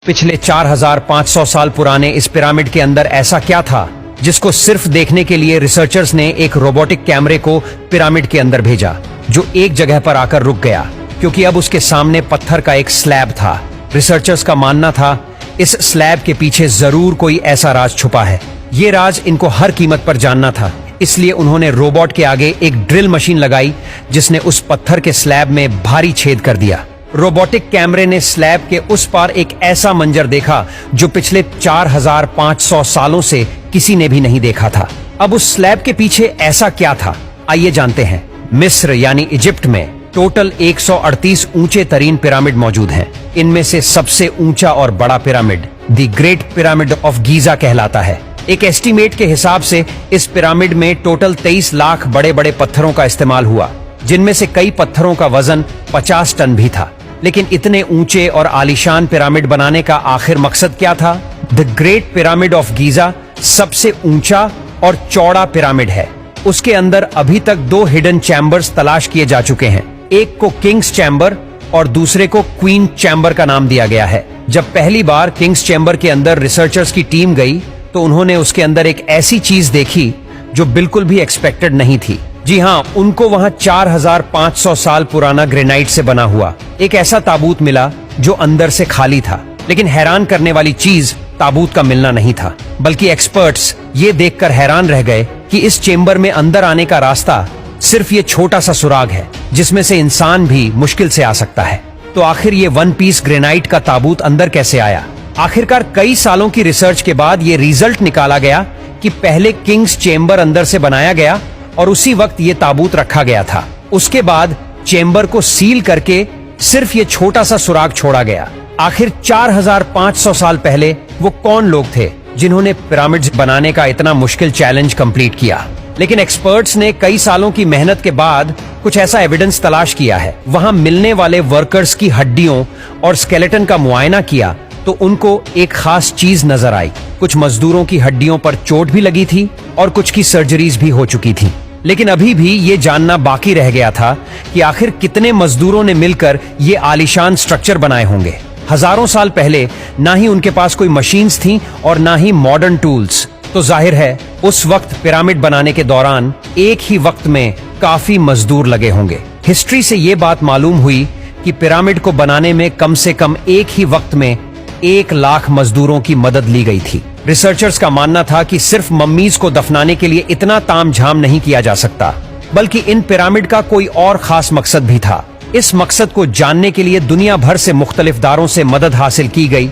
पिछले 4500 साल पुराने इस पिरामिड के अंदर ऐसा क्या था जिसको सिर्फ देखने के लिए रिसर्चर्स ने एक रोबोटिक कैमरे को पिरामिड के अंदर भेजा, जो एक जगह पर आकर रुक गया क्योंकि अब उसके सामने पत्थर का एक स्लैब था। रिसर्चर्स का मानना था इस स्लैब के पीछे जरूर कोई ऐसा राज छुपा है। ये राज इनको हर कीमत पर जानना था, इसलिए उन्होंने रोबोट के आगे एक ड्रिल मशीन लगाई जिसने उस पत्थर के स्लैब में भारी छेद कर दिया। रोबोटिक कैमरे ने स्लैब के उस पार एक ऐसा मंजर देखा जो पिछले 4500 सालों से किसी ने भी नहीं देखा था। अब उस स्लैब के पीछे ऐसा क्या था, आइए जानते हैं। मिस्र यानी इजिप्ट में टोटल 138 ऊंचे तरीन पिरामिड मौजूद हैं। इनमें से सबसे ऊंचा और बड़ा pyramid the great pyramid of Giza कहलाता है। एक एस्टीमेट के हिसाब से इस पिरामिड में टोटल 23 लाख बड़े बड़े पत्थरों का इस्तेमाल हुआ, जिनमें से कई पत्थरों का वजन 50 टन भी था। लेकिन इतने ऊंचे और आलीशान पिरामिड बनाने का आखिर मकसद क्या था? The great pyramid of Giza सबसे ऊंचा और चौड़ा पिरामिड है। उसके अंदर अभी तक 2 हिडन चैम्बर्स तलाश किए जा चुके हैं। एक को किंग्स चैम्बर और दूसरे को क्वीन चैम्बर का नाम दिया गया है। जब पहली बार किंग्स चैम्बर के अंदर रिसर्चर्स की टीम गई तो उन्होंने उसके अंदर एक ऐसी चीज देखी जो बिल्कुल भी एक्सपेक्टेड नहीं थी। जी हाँ, उनको वहां 4500 साल पुराना ग्रेनाइट से बना हुआ एक ऐसा ताबूत मिला जो अंदर से खाली था। लेकिन हैरान करने वाली चीज ताबूत का मिलना नहीं था, बल्कि एक्सपर्ट्स ये देखकर हैरान रह गए कि इस चेंबर में अंदर आने का रास्ता सिर्फ ये छोटा सा सुराग है जिसमें से इंसान भी मुश्किल से आ सकता है। तो आखिर ये 1 पीस ग्रेनाइट का ताबूत अंदर कैसे आया? आखिरकार कई सालों की रिसर्च के बाद ये रिजल्ट निकाला गया कि पहले किंग्स चेंबर अंदर से बनाया गया और उसी वक्त ये ताबूत रखा गया था। उसके बाद चेंबर को सील करके सिर्फ ये छोटा सा सुराग छोड़ा गया। आखिर 4500 साल पहले वो कौन लोग थे जिन्होंने पिरामिड्स बनाने का इतना मुश्किल चैलेंज कंप्लीट किया? लेकिन एक्सपर्ट्स ने कई सालों की मेहनत के बाद कुछ ऐसा एविडेंस तलाश किया है। वहां मिलने वाले वर्कर्स की हड्डियों और स्केलेटन का मुआयना किया तो उनको एक खास चीज नजर आई। कुछ मजदूरों की हड्डियों पर चोट भी लगी थी और कुछ की सर्जरीज भी हो चुकी थी। लेकिन अभी भी ये जानना बाकी रह गया था कि आखिर कितने मजदूरों ने मिलकर ये आलीशान स्ट्रक्चर बनाए होंगे। हजारों साल पहले ना ही उनके पास कोई मशीन्स थी और ना ही मॉडर्न टूल्स। तो जाहिर है उस वक्त पिरामिड बनाने के दौरान एक ही वक्त में काफी मजदूर लगे होंगे। हिस्ट्री से ये बात मालूम हुई कि पिरामिड को बनाने में कम से कम एक ही वक्त में 1 लाख मजदूरों की मदद ली गई थी। रिसर्चर्स का मानना था कि सिर्फ मम्मीज को दफनाने के लिए इतना तामझाम नहीं किया जा सकता, बल्कि इन पिरामिड का कोई और खास मकसद भी था। इस मकसद को जानने के लिए दुनिया भर से मुख्तलिफ दारों से मदद हासिल की गई